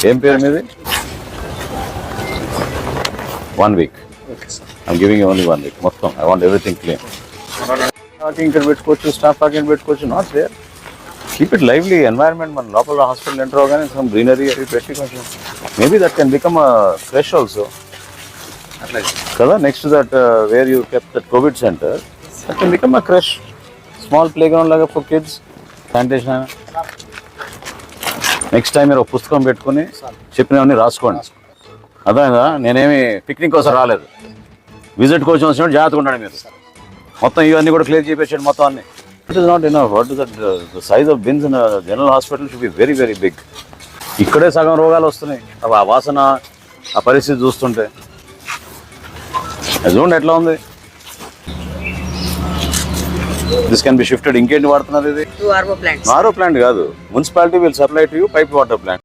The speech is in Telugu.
ఏం పేరు మీది? 1 week. I'm giving you only 1 week. మొత్తం I want everything clean. Parking ఇక్కడ పెట్టుకోవచ్చు, స్టాఫ్ పార్కింగ్ పెట్టుకోవచ్చు. Not there. Keep it lively environment. మన లోపల హాస్పిటల్ ఎంటర్ అవగానే సమ్ గ్రీనరీ అవి పెట్టి కొంచెం maybe that can become a creche also కదా. Next that where you kept that covid centre, that can become a creche, small playground లాగా ఫర్ కిడ్స్. శానిటేషన్ అయినా నెక్స్ట్ టైం మీరు ఒక పుస్తకం పెట్టుకుని చెప్పినవన్నీ రాసుకోండి. అర్థమైందా? నేనేమి పిక్నిక్ కోసం రాలేదు, విజిట్ కోసం వచ్చినప్పుడు జాగ్రత్తగా ఉండండి మీరు. మొత్తం ఇవన్నీ కూడా క్లియర్ చేయించండి మొత్తం అన్ని. It is not enough. What is that size of bins in general hospital should be very very big. ఇక్కడే సగం రోగాలు వస్తున్నాయి ఆ వాసన, ఆ పరిస్థితి చూస్తుంటే. చూడండి ఎట్లా ఉంది. This can be shifted. ఇంకేంటి వాడుతున్నారు ఇది? RO plants. RO ప్లాంట్ కాదు, municipality will supply to you pipe water plant.